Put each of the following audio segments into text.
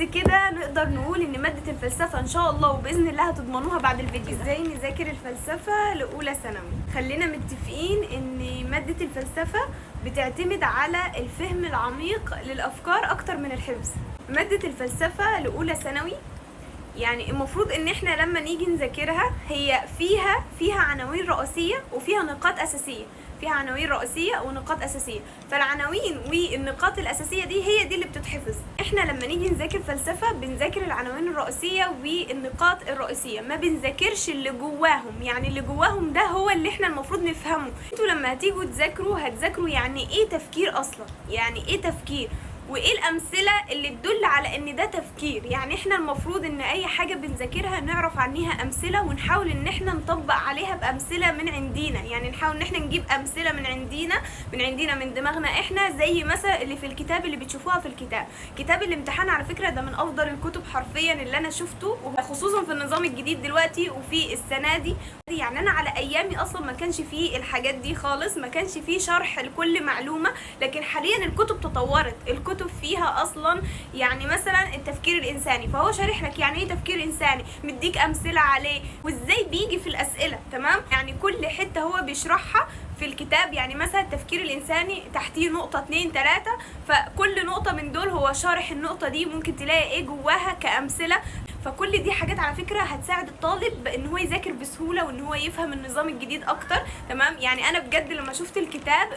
بس كده نقدر نقول ان مادة الفلسفة ان شاء الله وباذن الله هتضمنوها بعد الفيديو. ازاي نذاكر الفلسفة لاولى ثانوي؟ خلينا متفقين ان مادة الفلسفة بتعتمد على الفهم العميق للافكار اكتر من الحفظ. مادة الفلسفة لاولى ثانوي يعني المفروض ان احنا لما نيجي نذاكرها هي فيها عناوين رئيسية وفيها نقاط اساسية، فيها عناوين رئيسية ونقاط أساسية. فالعناوين والنقاط الأساسية دي هي دي اللي بتتحفظ. احنا لما نيجي نذاكر فلسفة بنذاكر العناوين الرئيسية والنقاط الرئيسية، ما بنذاكرش اللي جواهم. يعني اللي جواهم ده هو اللي احنا المفروض نفهمه. انتوا لما هتيجوا هتذاكروا يعني ايه تفكير أصلا، يعني ايه تفكير، وايه الامثله اللي تدل على ان ده تفكير. يعني احنا المفروض ان اي حاجه بنذاكرها نعرف عنيها امثله ونحاول ان احنا نطبق عليها بامثله من عندنا. يعني نحاول ان احنا نجيب امثله من عندنا من دماغنا احنا، زي مثلا اللي في الكتاب اللي بتشوفوها في الكتاب. كتاب الامتحان على فكره ده من افضل الكتب حرفيا اللي انا شفته، وخصوصا في النظام الجديد دلوقتي وفي السنه دي. يعني انا على ايامي اصلا ما كانش فيه الحاجات دي خالص، ما كانش فيه شرح لكل معلومه. لكن حاليا الكتب تطورت، الكتب فيها اصلا يعني مثلا التفكير الانساني، فهو شارح لك يعني ايه تفكير انساني، مديك امثله عليه وازاي بيجي في الاسئله. تمام، يعني كل حته هو بيشرحها في الكتاب. يعني مثلا التفكير الانساني تحتيه نقطه 2 3، فكل نقطه من دول هو شارح النقطه دي، ممكن تلاقي ايه جواها كامثله. فكل دي حاجات على فكره هتساعد الطالب ان هو يذاكر بسهوله وان هو يفهم النظام الجديد اكتر. تمام، يعني انا بجد لما شفت الكتاب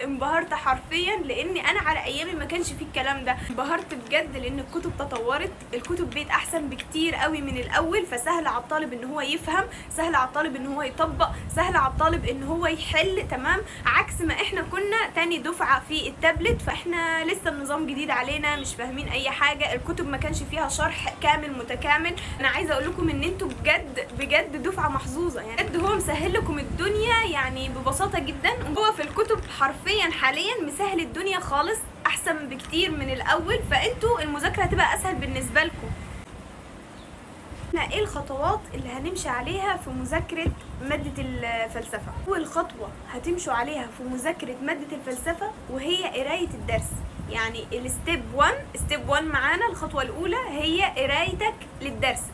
انبهرت حرفيا، لان انا على ايامي ما كانش فيه الكلام ده. انبهرت بجد لان الكتب تطورت، الكتب بقت احسن بكتير قوي من الاول. فسهل على الطالب ان هو يفهم، سهل على الطالب ان هو يطبق، سهل على الطالب ان هو يحل. تمام، عكس ما احنا كنا تاني دفعه في التابلت، فاحنا لسه النظام جديد علينا مش فاهمين اي حاجه. الكتب ما كانش فيها شرح كامل متكامل. انا عايزه اقول لكم ان انتوا بجد دفعه محظوظه. يعني بجد هو مسهل لكم الدنيا يعني ببساطه جدا. هو في الكتب حرفيا حاليا مسهل الدنيا خالص، احسن بكتير من الاول. فانتوا المذاكره هتبقى اسهل بالنسبه لكم. ايه الخطوات اللي هنمشي عليها في مذاكرة مادة الفلسفة؟ أول خطوة هتمشوا عليها في مذاكرة مادة الفلسفة وهي قراية الدرس. يعني ستيب 1 معانا، الخطوة الأولى هي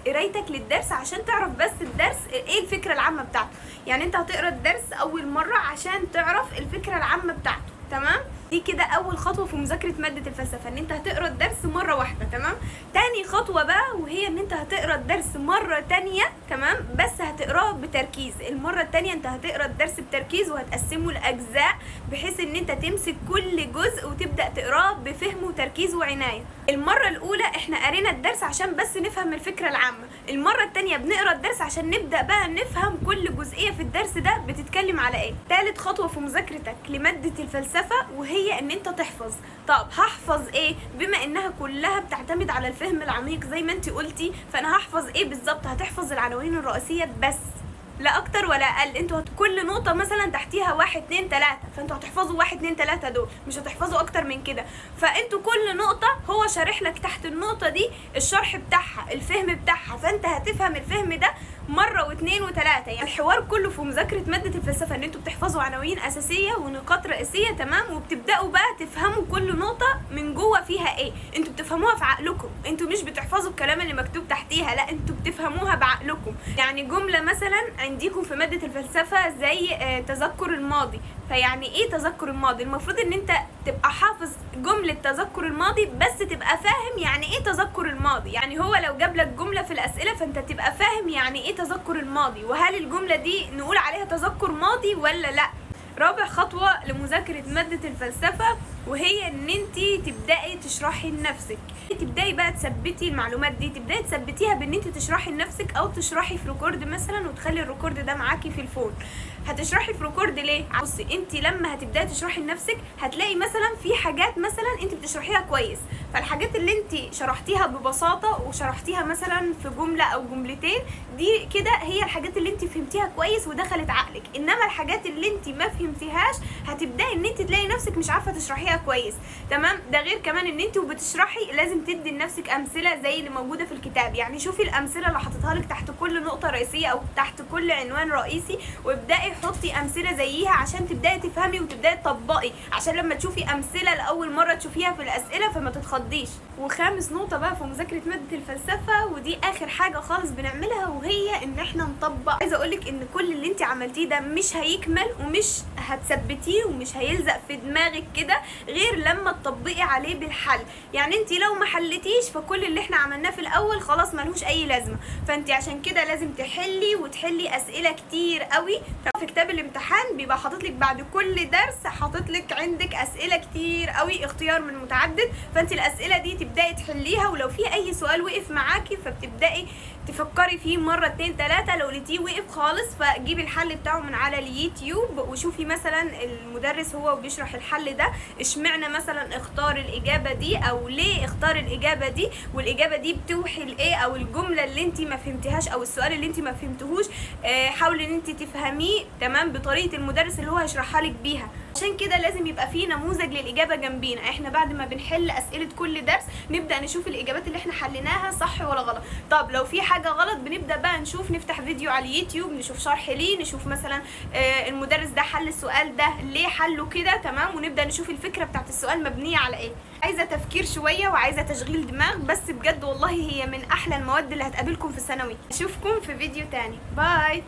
قرايتك للدرس عشان تعرف بس الدرس ايه الفكرة العامة بتاعته. يعني انت هتقرا الدرس أول مرة عشان تعرف الفكرة العامة بتاعته. تمام، دي كده اول خطوه في مذاكره ماده الفلسفه، ان انت هتقرا الدرس مره واحده. تمام، تاني خطوه بقى وهي ان انت هتقرا الدرس مره تانية. تمام، بس هتقراه بتركيز. المره التانية انت هتقرا الدرس بتركيز وهتقسمه لاجزاء، بحيث ان انت تمسك كل جزء وتبدا تقراه بفهم وتركيز وعنايه. المره الاولى احنا قرينا الدرس عشان بس نفهم الفكره العامه، المره التانية بنقرا الدرس عشان نبدا بقى نفهم كل جزئيه في الدرس ده بتتكلم على ايه. تالت خطوه في مذاكرتك لماده الفلسفه وهي ان انت تحفظ. طب هحفظ ايه؟ بما انها كلها بتعتمد على الفهم العميق زي ما انت قلتي، فانا هحفظ ايه بالظبط؟ هتحفظ العناوين الرئيسيه بس، لا اكتر ولا اقل. انتوا كل نقطه مثلا تحتيها 1 2 3، فانتوا هتحفظوا 1 2 3 دول، مش هتحفظوا اكتر من كده. فانتوا كل نقطه هو شارح لك تحت النقطه دي الشرح بتاعها، الفهم بتاعها، فانت هتفهم الفهم ده مره واثنين وثلاثه. يعني الحوار كله في مذاكره ماده الفلسفه ان انتوا بتحفظوا عناوين اساسيه ونقاط رئيسيه. تمام، وبتبداوا بقى تفهموا كل نقطه من جوه فيها ايه. انتوا بتفهموها في عقلكم، انتوا مش بتحفظوا الكلام اللي مكتوب تحتيها، لا انتوا بتفهموها بعقلكم. يعني جمله مثلا عندكم في ماده الفلسفه زي تذكر الماضي، فيعني ايه تذكر الماضي؟ المفروض ان انت تبقى حافظ جمله تذكر الماضي بس تبقى فاهم يعني ايه تذكر الماضي. يعني هو لو جاب لك جمله في الاسئله فانت تبقى فاهم يعني ايه تذكر الماضي، وهل الجمله دي نقول عليها تذكر ماضي ولا لا. رابع خطوه لمذاكره ماده الفلسفه وهي ان انت تبداي تشرحي لنفسك، تبداي بقى تثبتي المعلومات دي، تبداي تثبتيها بان انت تشرحي لنفسك او تشرحي في ريكورد مثلا وتخلي الريكورد ده معاكي في الفون. هتشرحي في ريكورد ليه؟ بصي، انت لما هتبداي تشرحي لنفسك هتلاقي مثلا في حاجات مثلا انت بتشرحيها كويس، فالحاجات اللي انت شرحتيها ببساطه وشرحتيها مثلا في جمله او جملتين دي كده هي الحاجات اللي انت فهمتيها كويس ودخلت عقلك. انما الحاجات اللي انت ما فهمتيهاش هتبداي ان انت تلاقي نفسك مش عارفه تشرحيها كويس. تمام، ده غير كمان ان انت وبتشرحي لازم تدي لنفسك امثله زي اللي موجوده في الكتاب. يعني شوفي الامثله اللي حاططها لك تحت كل نقطه رئيسيه او تحت كل عنوان رئيسي، وابداي حطي امثله زيها عشان تبداي تفهمي وتبداي تطبقي، عشان لما تشوفي امثله لاول مره تشوفيها في الاسئله فما تتخضيش. وخامس نقطه بقى في مذاكره ماده الفلسفه، ودي اخر حاجه خالص بنعملها، وهي ان احنا نطبق. عايزه اقولك ان كل اللي انت عملتيه ده مش هيكمل ومش هتثبتيه ومش هيلزق في دماغك كده غير لما تطبقي عليه بالحل. يعني انت لو ما حلتيش فكل اللي احنا عملناه في الاول خلاص ملوش اي لازمه. فانت عشان كده لازم تحلي وتحلي اسئله كتير قوي. في كتاب الامتحان بيبقى حاطط لك بعد كل درس حاطط لك عندك اسئله كتير قوي، اختيار من متعدد، فانت الاسئله دي تبداي تحليها، ولو في اي سؤال وقف معاكي فبتبداي تفكري فيه مرة 2 3. لو لقيتيه وقف خالص فجيبي الحل بتاعه من على اليوتيوب وشوفي مثلا المدرس هو بيشرح الحل ده اشمعنى مثلا اختار الاجابة دي او ليه اختار الاجابة دي، والاجابة دي بتوحي لايه، او الجملة اللي انت ما فهمتهاش او السؤال اللي انت ما فهمتهوش حاولي ان انت تفهميه تمام بطريقة المدرس اللي هو هيشرحها لك بيها. عشان كده لازم يبقى فيه نموذج للاجابه جنبينا. احنا بعد ما بنحل اسئله كل درس نبدا نشوف الاجابات اللي احنا حليناها صح ولا غلط. طب لو في حاجه غلط بنبدا بقى نفتح فيديو على اليوتيوب نشوف شرح ليه، نشوف مثلا المدرس ده حل السؤال ده ليه حله كده تمام، ونبدا نشوف الفكره بتاعت السؤال مبنيه على ايه. عايزه تفكير شويه وعايزه تشغيل دماغ، بس بجد والله هي من احلى المواد اللي هتقابلكم في ثانوي. اشوفكم في فيديو تاني، باي.